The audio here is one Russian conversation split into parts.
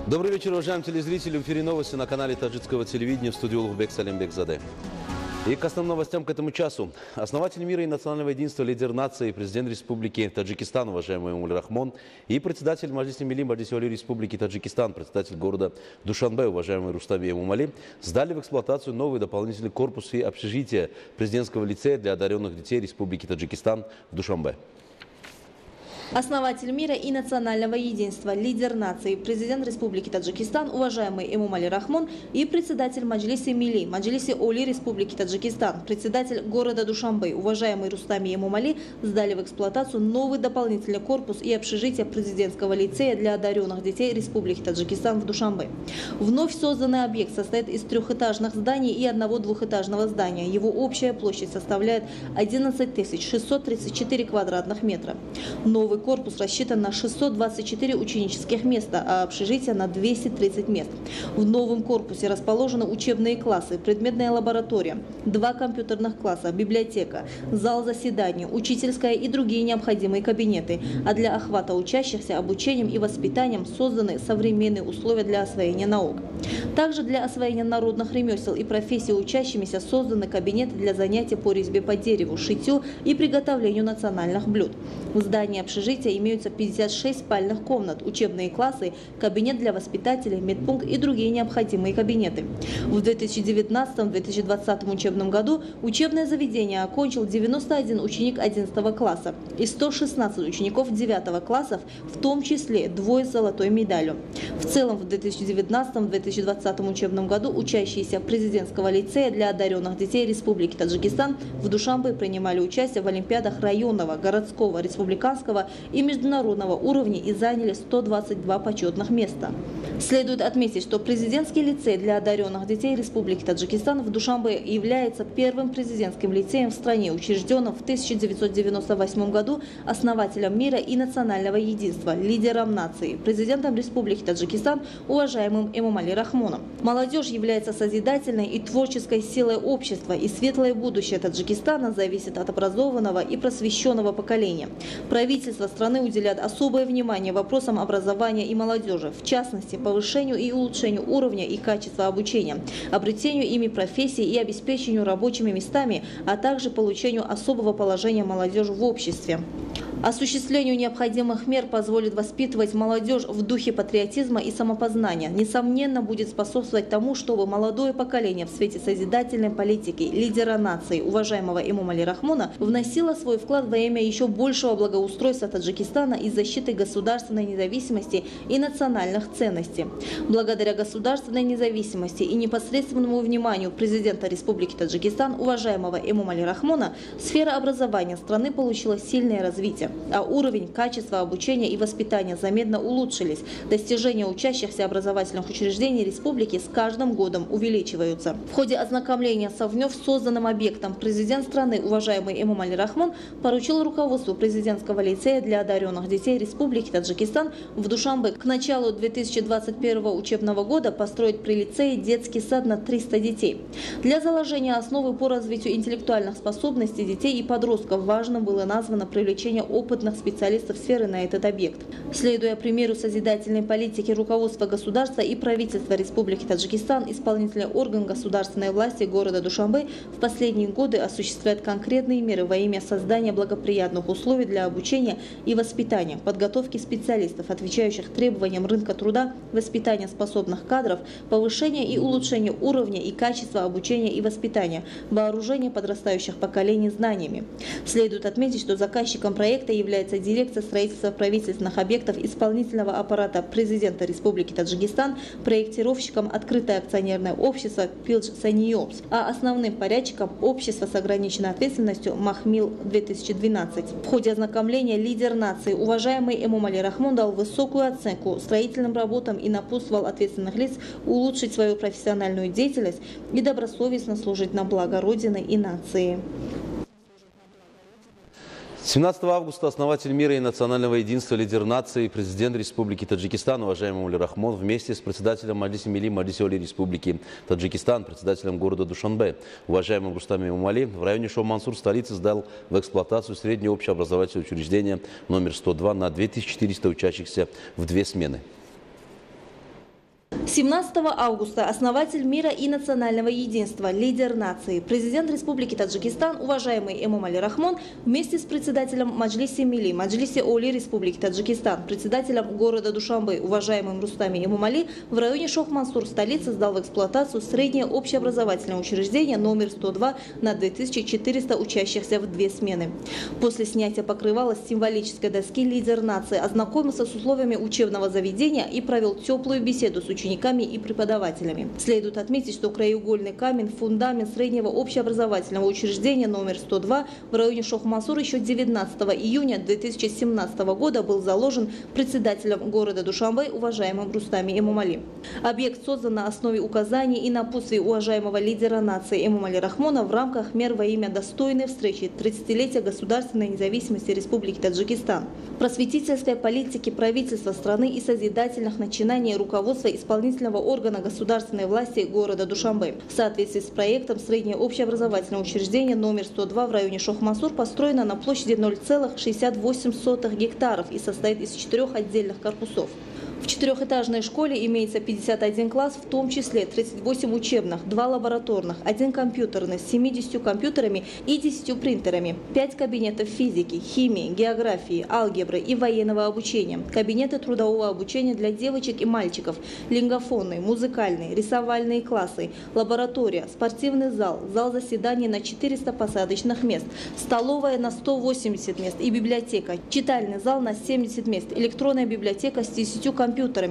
Добрый вечер, уважаемые телезрители. В эфире новости на канале таджикского телевидения, в студии Улугбек Салимбекзаде. И к основным новостям к этому часу. Основатель мира и национального единства, лидер нации, президент Республики Таджикистан, уважаемый Эмомали Рахмон, и председатель Маджлиси Милли Маджлиси Оли Республики Таджикистан, председатель города Душанбе, уважаемый Рустами Эмомали, сдали в эксплуатацию новый дополнительный корпус и общежитие президентского лицея для одаренных детей Республики Таджикистан в Душанбе. Основатель мира и национального единства, лидер нации, президент Республики Таджикистан, уважаемый Эмомали Рахмон, и председатель Маджлиси Милли Маджлиси Оли Республики Таджикистан, председатель города Душанбе, уважаемый Рустами Эмомали, сдали в эксплуатацию новый дополнительный корпус и общежитие президентского лицея для одаренных детей Республики Таджикистан в Душанбе. Вновь созданный объект состоит из трехэтажных зданий и одного двухэтажного здания. Его общая площадь составляет 11 634 квадратных метра. Новый корпус рассчитан на 624 ученических места, а общежитие на 230 мест. В новом корпусе расположены учебные классы, предметная лаборатория, 2 компьютерных класса, библиотека, зал заседаний, учительская и другие необходимые кабинеты. А для охвата учащихся обучением и воспитанием созданы современные условия для освоения наук. Также для освоения народных ремесел и профессий учащимися созданы кабинеты для занятий по резьбе по дереву, шитью и приготовлению национальных блюд. В здании общежития имеются 56 спальных комнат, учебные классы, кабинет для воспитателей, медпункт и другие необходимые кабинеты. В 2019-2020 учебном году учебное заведение окончил 91 ученик 11 класса и 116 учеников 9 классов, в том числе 2 с золотой медалью. В целом в 2019-2020 учебном году учащиеся президентского лицея для одаренных детей Республики Таджикистан в Душанбе принимали участие в олимпиадах районного, городского, республиканского и международного уровня и заняли 122 почетных места. Следует отметить, что президентский лицей для одаренных детей Республики Таджикистан в Душанбе является первым президентским лицеем в стране, учрежденным в 1998 году основателем мира и национального единства, лидером нации, президентом Республики Таджикистан, уважаемым Эмомали Рахмоном. Молодежь является созидательной и творческой силой общества, и светлое будущее Таджикистана зависит от образованного и просвещенного поколения. Правительство страны уделяет особое внимание вопросам образования и молодежи, в частности, повышению и улучшению уровня и качества обучения, обретению ими профессий и обеспечению рабочими местами, а также получению особого положения молодежи в обществе. Осуществлению необходимых мер позволит воспитывать молодежь в духе патриотизма и самопознания. Несомненно, будет способствовать тому, чтобы молодое поколение в свете созидательной политики лидера нации, уважаемого Эмомали Рахмона, вносило свой вклад во имя еще большего благоустройства Таджикистана и защиты государственной независимости и национальных ценностей. Благодаря государственной независимости и непосредственному вниманию президента Республики Таджикистан, уважаемого Эмомали Рахмона, сфера образования страны получила сильное развитие, а уровень, качество обучения и воспитания заметно улучшились. Достижения учащихся образовательных учреждений республики с каждым годом увеличиваются. В ходе ознакомления со вновь созданным объектом президент страны, уважаемый Эмомали Рахмон, поручил руководству президентского лицея для одаренных детей Республики Таджикистан в Душанбе к началу 2021 учебного года построить при лицее детский сад на 300 детей. Для заложения основы по развитию интеллектуальных способностей детей и подростков важно было названо привлечение опытных специалистов сферы на этот объект. Следуя примеру созидательной политики руководства государства и правительства Республики Таджикистан, исполнительный орган государственной власти города Душанбе в последние годы осуществляет конкретные меры во имя создания благоприятных условий для обучения и воспитания, подготовки специалистов, отвечающих требованиям рынка труда, воспитания способных кадров, повышения и улучшения уровня и качества обучения и воспитания, вооружения подрастающих поколений знаниями. Следует отметить, что заказчиком проекта является дирекция строительства правительственных объектов исполнительного аппарата президента Республики Таджикистан, проектировщиком открытое акционерное общество Пилдж Саниопс, а основным порядчиком общество с ограниченной ответственностью Махмил-2012. В ходе ознакомления лидер нации, уважаемый Эмомали Рахмон, дал высокую оценку строительным работам и напутствовал ответственных лиц улучшить свою профессиональную деятельность и добросовестно служить на благо Родины и нации. 17 августа основатель мира и национального единства, лидер нации, президент Республики Таджикистан, уважаемый Эмомали Рахмон, вместе с председателем Маджлиси Милли Маджлиси Оли Республики Таджикистан, председателем города Душанбе, уважаемым Рустами Эмомали, в районе Шоу-Мансур столицы сдал в эксплуатацию среднее общеобразовательное учреждение номер 102 на 2400 учащихся в 2 смены. 17 августа основатель мира и национального единства, лидер нации, президент Республики Таджикистан, уважаемый Эмомали Рахмон, вместе с председателем Маджлиси Милли, Маджлиси Оли Республики Таджикистан, председателем города Душанбе, уважаемым Рустами Эмомали, в районе Шох-Мансур столицы сдал в эксплуатацию среднее общеобразовательное учреждение номер 102 на 2400 учащихся в 2 смены. После снятия покрывала с символической доски лидер нации ознакомился с условиями учебного заведения и провел теплую беседу с учениками и преподавателями. Следует отметить, что краеугольный камень, фундамент среднего общеобразовательного учреждения номер 102 в районе Шох-Мансур еще 19 июня 2017 года был заложен председателем города Душанбе, уважаемым Рустами Эмомали. Объект создан на основе указаний и напутствий уважаемого лидера нации Эмомали Рахмона в рамках мер во имя достойной встречи 30-летия государственной независимости Республики Таджикистан, просветительской политики правительства страны и созидательных начинаний руководства исполнительного органа государственной власти города Душанбе. В соответствии с проектом среднее общеобразовательное учреждение номер 102 в районе Шох-Мансур построено на площади 0,68 гектаров и состоит из 4 отдельных корпусов. В 4-этажной школе имеется 51 класс, в том числе 38 учебных, 2 лабораторных, 1 компьютерный с 70 компьютерами и 10 принтерами, 5 кабинетов физики, химии, географии, алгебры и военного обучения, кабинеты трудового обучения для девочек и мальчиков, лингофонные, музыкальные, рисовальные классы, лаборатория, спортивный зал, зал заседаний на 400 посадочных мест, столовая на 180 мест и библиотека, читальный зал на 70 мест, электронная библиотека с 10 компьютерами,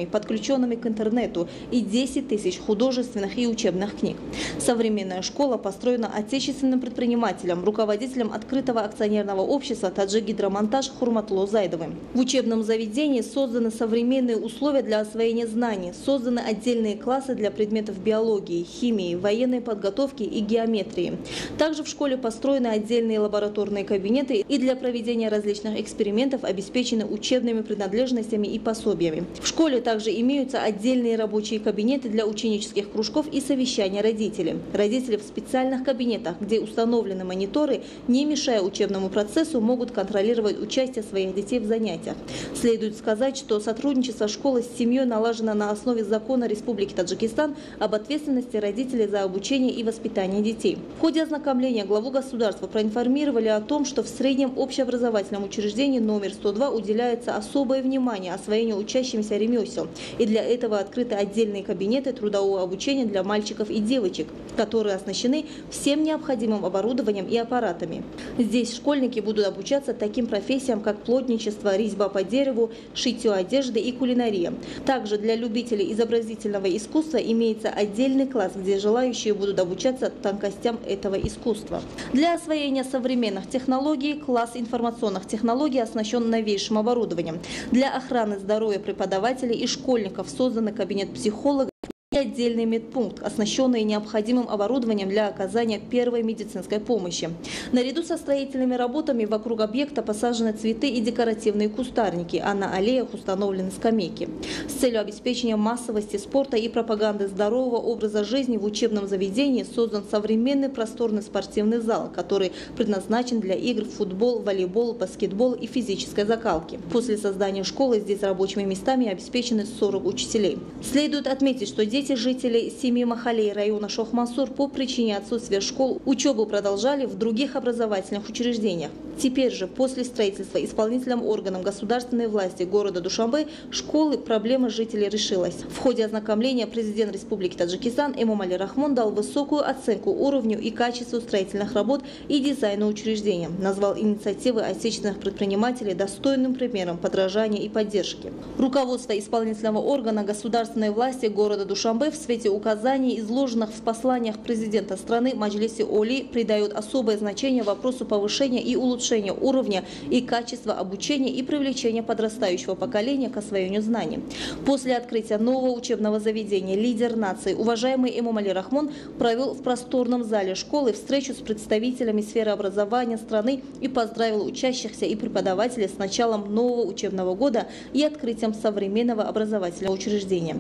подключенными к интернету, и 10 тысяч художественных и учебных книг. Современная школа построена отечественным предпринимателем, руководителем открытого акционерного общества «Таджик-Гидромонтаж» Хурматло Зайдовым. В учебном заведении созданы современные условия для освоения знаний, созданы отдельные классы для предметов биологии, химии, военной подготовки и геометрии. Также в школе построены отдельные лабораторные кабинеты и для проведения различных экспериментов обеспечены учебными принадлежностями и пособиями. В школе также имеются отдельные рабочие кабинеты для ученических кружков и совещания родителей. Родители в специальных кабинетах, где установлены мониторы, не мешая учебному процессу, могут контролировать участие своих детей в занятиях. Следует сказать, что сотрудничество школы с семьей налажено на основе закона Республики Таджикистан об ответственности родителей за обучение и воспитание детей. В ходе ознакомления главу государства проинформировали о том, что в среднем общеобразовательном учреждении номер 102 уделяется особое внимание освоению учащимся ремесел. И для этого открыты отдельные кабинеты трудового обучения для мальчиков и девочек, которые оснащены всем необходимым оборудованием и аппаратами. Здесь школьники будут обучаться таким профессиям, как плотничество, резьба по дереву, шитье одежды и кулинария. Также для любителей изобразительного искусства имеется отдельный класс, где желающие будут обучаться тонкостям этого искусства. Для освоения современных технологий класс информационных технологий оснащен новейшим оборудованием. Для охраны здоровья преподавателей и школьников создан кабинет психолога и отдельный медпункт, оснащенный необходимым оборудованием для оказания первой медицинской помощи. Наряду со строительными работами вокруг объекта посажены цветы и декоративные кустарники, а на аллеях установлены скамейки. С целью обеспечения массовости спорта и пропаганды здорового образа жизни в учебном заведении создан современный просторный спортивный зал, который предназначен для игр в футбол, волейбол, баскетбол и физической закалки. После создания школы здесь рабочими местами обеспечены 40 учителей. Следует отметить, что дети жителей 7 махалей района Шох-Мансур по причине отсутствия школ учебу продолжали в других образовательных учреждениях. Теперь же, после строительства исполнительным органом государственной власти города Душанбе, школы проблема жителей решилась. В ходе ознакомления президент Республики Таджикистан Эмомали Рахмон дал высокую оценку уровню и качеству строительных работ и дизайна учреждения. Назвал инициативы отечественных предпринимателей достойным примером подражания и поддержки. Руководство исполнительного органа государственной власти города Душанбе в свете указаний, изложенных в посланиях президента страны Маджлиси Оли, придает особое значение вопросу повышения и улучшения уровня и качества обучения и привлечения подрастающего поколения к освоению знаний. После открытия нового учебного заведения лидер нации, уважаемый Эмомали Рахмон, провел в просторном зале школы встречу с представителями сферы образования страны и поздравил учащихся и преподавателей с началом нового учебного года и открытием современного образовательного учреждения.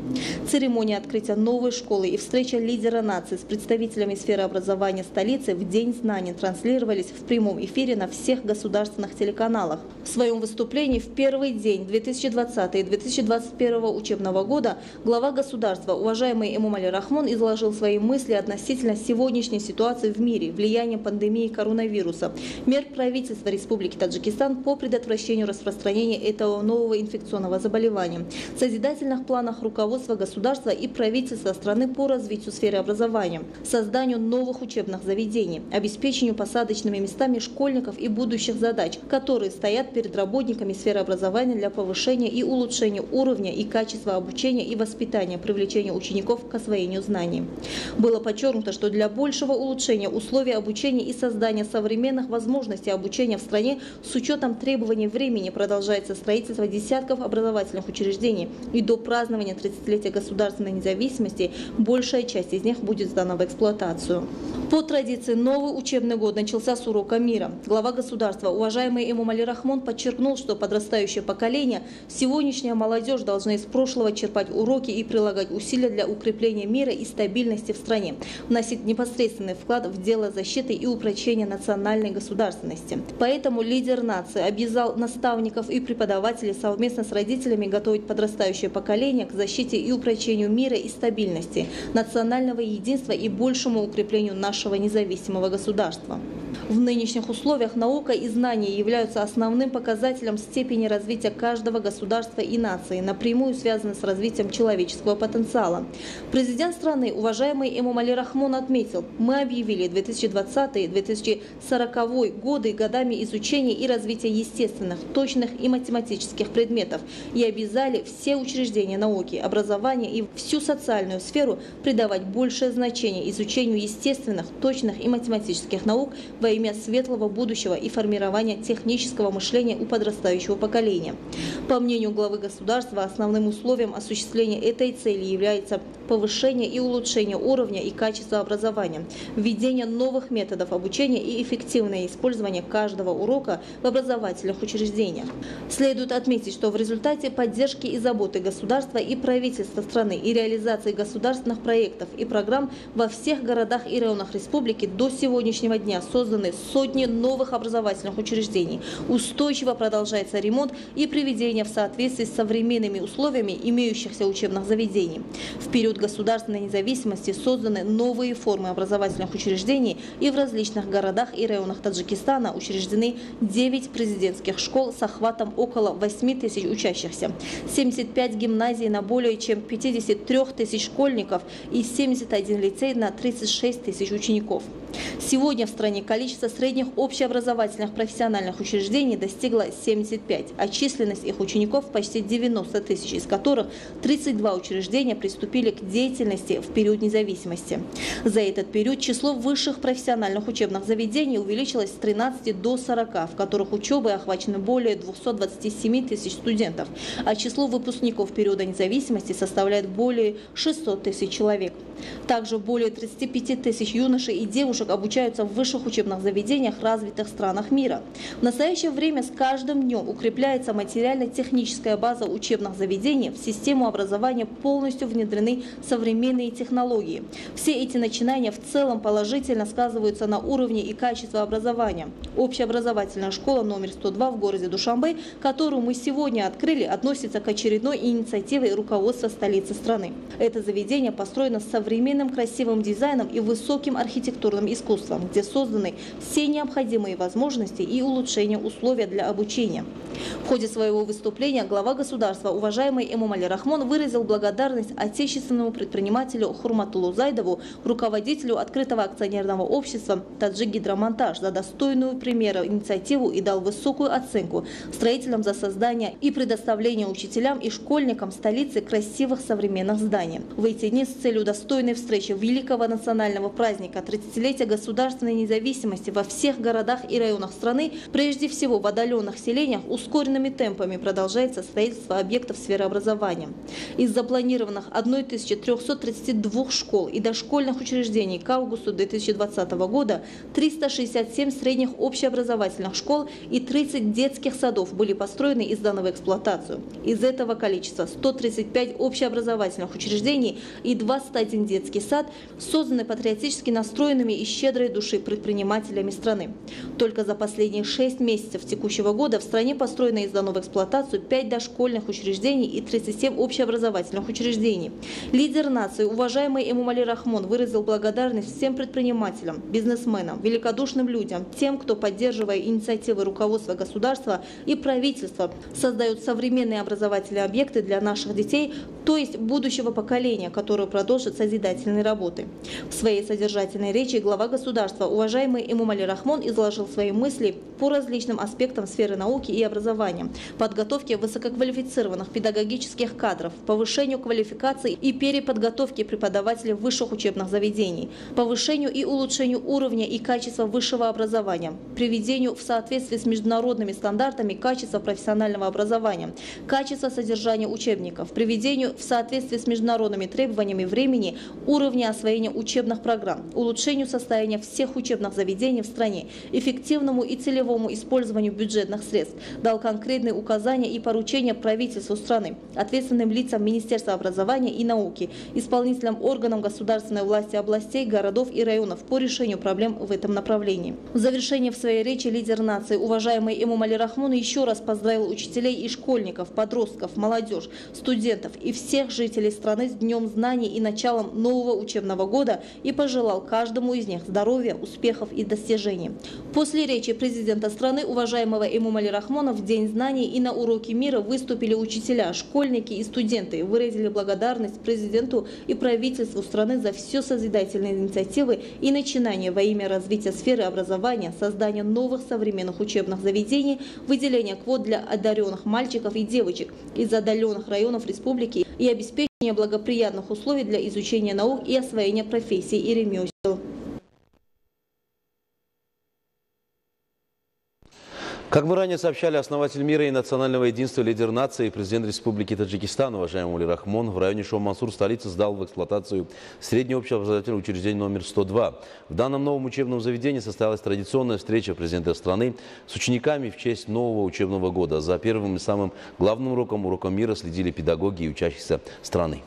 Церемония открытия открытия новой школы и встреча лидера нации с представителями сферы образования столицы в День знаний транслировались в прямом эфире на всех государственных телеканалах. В своем выступлении в первый день 2020 и 2021 учебного года глава государства, уважаемый Эмомали Рахмон, изложил свои мысли относительно сегодняшней ситуации в мире, влияния пандемии коронавируса, мер правительства Республики Таджикистан по предотвращению распространения этого нового инфекционного заболевания, созидательных планах руководства государства и правительства страны по развитию сферы образования, созданию новых учебных заведений, обеспечению посадочными местами школьников и будущих задач, которые стоят перед работниками сферы образования для повышения и улучшения уровня и качества обучения и воспитания, привлечения учеников к освоению знаний. Было подчеркнуто, что для большего улучшения условий обучения и создания современных возможностей обучения в стране с учетом требований времени продолжается строительство десятков образовательных учреждений, и до празднования 30-летия государственной независимости большая часть из них будет сдана в эксплуатацию. По традиции новый учебный год начался с урока мира. Глава государства, уважаемый Эмомали Рахмон, подчеркнул, что подрастающее поколение, сегодняшняя молодежь должны из прошлого черпать уроки и прилагать усилия для укрепления мира и стабильности в стране, вносить непосредственный вклад в дело защиты и упрочения национальной государственности. Поэтому лидер нации обязал наставников и преподавателей совместно с родителями готовить подрастающее поколение к защите и упрочению мира и стабильности, национального единства и большему укреплению нашего независимого государства. В нынешних условиях наука и знания являются основным показателем степени развития каждого государства и нации, напрямую связаны с развитием человеческого потенциала. Президент страны, уважаемый Эмомали Рахмон, отметил: мы объявили 2020-2040 годы годами изучения и развития естественных, точных и математических предметов и обязали все учреждения науки, образования и всю социальную сферу придавать большее значение изучению естественных, точных и математических наук во имя светлого будущего и формирования технического мышления у подрастающего поколения. По мнению главы государства, основным условием осуществления этой цели является повышение и улучшение уровня и качества образования, введение новых методов обучения и эффективное использование каждого урока в образовательных учреждениях. Следует отметить, что в результате поддержки и заботы государства и правительства страны и реализации государственных проектов и программ во всех городах и районах республики до сегодняшнего дня созданы сотни новых образовательных учреждений. Устойчиво продолжается ремонт и приведение в соответствии с современными условиями имеющихся учебных заведений. В период государственной независимости созданы новые формы образовательных учреждений, и в различных городах и районах Таджикистана учреждены 9 президентских школ с охватом около 8 тысяч учащихся, 75 гимназий на более чем 53 тысяч школьников и 71 лицей на 36 тысяч учеников. Сегодня в стране количество средних общеобразовательных профессиональных учреждений достигло 75, а численность их учеников почти 90 тысяч, из которых 32 учреждения приступили к деятельности в период независимости. За этот период число высших профессиональных учебных заведений увеличилось с 13 до 40, в которых учебой охвачено более 227 тысяч студентов, а число выпускников периода независимости составляет более 600 тысяч человек. Также более 35 тысяч юношей и девушек обучаются в высших учебных заведениях развитых странах мира. В настоящее время с каждым днем укрепляется материально-техническая база учебных заведений, в систему образования полностью внедрены современные технологии. Все эти начинания в целом положительно сказываются на уровне и качестве образования. Общеобразовательная школа номер 102 в городе Душанбе, которую мы сегодня открыли, относится к очередной инициативе руководства столицы страны. Это заведение построено с современным красивым дизайном и высоким архитектурным искусством, где созданы все необходимые возможности и улучшения условий для обучения. В ходе своего выступления глава государства, уважаемый Эмомали Рахмон, выразил благодарность отечественному предпринимателю Хурматуллу Зайдову, руководителю открытого акционерного общества «Таджик-Гидромонтаж» за достойную примеру инициативу и дал высокую оценку строителям за создание и предоставление учителям и школьникам столицы красивых современных зданий. В эти дни с целью достойного достойной встречи великого национального праздника 30-летия государственной независимости во всех городах и районах страны, прежде всего в отдаленных селениях, ускоренными темпами продолжается строительство объектов сферы образования. Из запланированных 1332 школ и дошкольных учреждений к августу 2020 года 367 средних общеобразовательных школ и 30 детских садов были построены и сданы в эксплуатацию. Из этого количества 135 общеобразовательных учреждений и 21 детский сад созданы патриотически настроенными и щедрой души предпринимателями страны. Только за последние 6 месяцев текущего года в стране построено и сдано в эксплуатацию 5 дошкольных учреждений и 37 общеобразовательных учреждений. Лидер нации, уважаемый Эмомали Рахмон, выразил благодарность всем предпринимателям, бизнесменам, великодушным людям, тем, кто, поддерживая инициативы руководства государства и правительства, создают современные образовательные объекты для наших детей, то есть будущего поколения, которое продолжит созидательные работы. В своей содержательной речи глава государства, уважаемый Эмомали Рахмон, изложил свои мысли по различным аспектам сферы науки и образования, подготовке высококвалифицированных педагогических кадров, повышению квалификации и переподготовке преподавателей высших учебных заведений, повышению и улучшению уровня и качества высшего образования, приведению в соответствии с международными стандартами качества профессионального образования, качества содержания учебников, приведению в соответствии с международными требованиями времени уровня освоения учебных программ, улучшению состояния всех учебных заведений в стране, эффективному и целевому использованию бюджетных средств, дал конкретные указания и поручения правительству страны, ответственным лицам Министерства образования и науки, исполнительным органам государственной власти областей, городов и районов по решению проблем в этом направлении. В завершение в своей речи лидер нации, уважаемый Эмомали Рахмон, еще раз поздравил учителей и школьников, подростков, молодежь, студентов и всех жителей страны с Днем знаний и началом нового учебного года и пожелал каждому из них здоровья, успехов и достижений. После речи президента страны, уважаемого Эмомали Рахмона, в День знаний и на уроке мира выступили учителя, школьники и студенты, выразили благодарность президенту и правительству страны за все созидательные инициативы и начинания во имя развития сферы образования, создания новых современных учебных заведений, выделения квот для одаренных мальчиков и девочек из отдаленных районов республики и обеспечения благоприятных условий для изучения наук и освоения профессий и ремесел. Как мы ранее сообщали, основатель мира и национального единства, лидер нации, президент Республики Таджикистан, уважаемый Эмомали Рахмон, в районе Шоу-Мансур, столицы, сдал в эксплуатацию среднее общеобразовательное учреждение номер 102. В данном новом учебном заведении состоялась традиционная встреча президента страны с учениками в честь нового учебного года. За первым и самым главным уроком мира следили педагоги и учащиеся страны.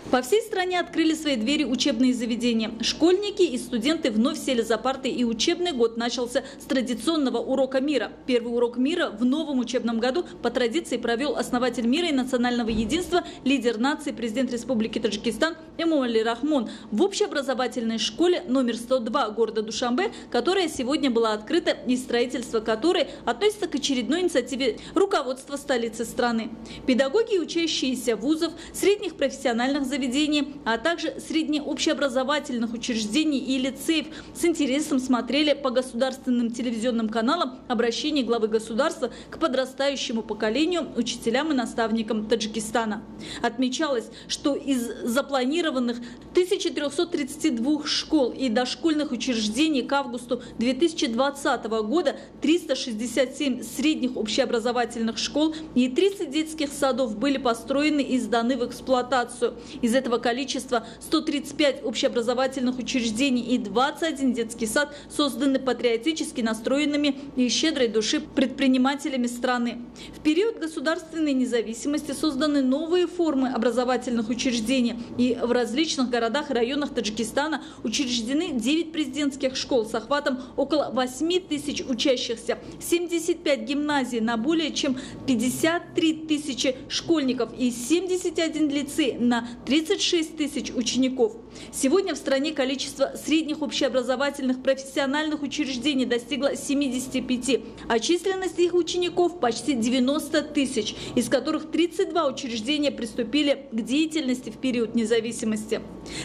По всей стране открыли свои двери учебные заведения. Школьники и студенты вновь сели за парты, и учебный год начался с традиционного урока мира. Первый урок мира в новом учебном году по традиции провел основатель мира и национального единства, лидер нации, президент Республики Таджикистан Эмомали Рахмон в общеобразовательной школе номер 102 города Душанбе, которая сегодня была открыта и строительство которой относится к очередной инициативе руководства столицы страны. Педагоги и учащиеся вузов, средних профессиональных заведений, а также среднеобщеобразовательных учреждений и лицеев с интересом смотрели по государственным телевизионным каналам обращение главы государства к подрастающему поколению, учителям и наставникам Таджикистана. Отмечалось, что из запланированных 1332 школ и дошкольных учреждений к августу 2020 года 367 средних общеобразовательных школ и 30 детских садов были построены и сданы в эксплуатацию. Из этого количества 135 общеобразовательных учреждений и 21 детский сад созданы патриотически настроенными и щедрой души предпринимателями страны. В период государственной независимости созданы новые формы образовательных учреждений, и в различных городах и районах Таджикистана учреждены 9 президентских школ с охватом около 8 тысяч учащихся, 75 гимназий на более чем 53 тысячи школьников и 71 лицей на 36 тысяч учеников. Сегодня в стране количество средних общеобразовательных профессиональных учреждений достигло 75, а численность их учеников почти 90 тысяч, из которых 32 учреждения приступили к деятельности в период независимости.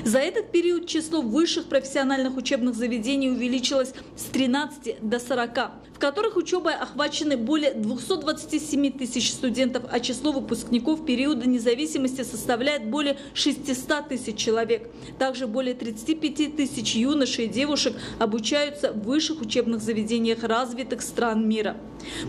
За этот период число высших профессиональных учебных заведений увеличилось с 13 до 40, в которых учебой охвачены более 227 тысяч студентов, а число выпускников периода независимости составляет более 600 тысяч человек. Также более 35 тысяч юношей и девушек обучаются в высших учебных заведениях развитых стран мира.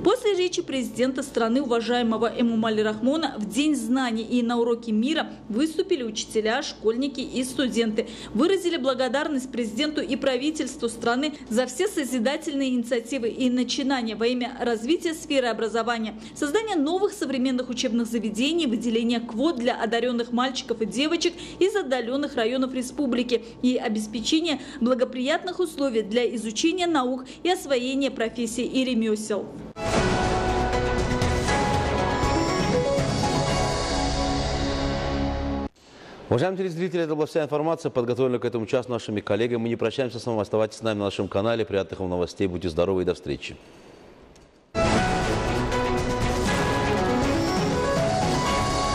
После речи президента страны, уважаемого Эмомали Рахмона, в День знаний и на уроке мира выступили учителя, школьники и студенты. Выразили благодарность президенту и правительству страны за все созидательные инициативы и начинания во имя развития сферы образования, создания новых современных учебных заведений, выделения квот для одаренных мальчиков и девочек из отдаленных районов республики и обеспечения благоприятных условий для изучения наук и освоения профессий и ремесел. Уважаемые телезрители, это была вся информация, подготовленная к этому часу нашими коллегами. Мы не прощаемся с вами, оставайтесь с нами на нашем канале. Приятных вам новостей, будьте здоровы и до встречи.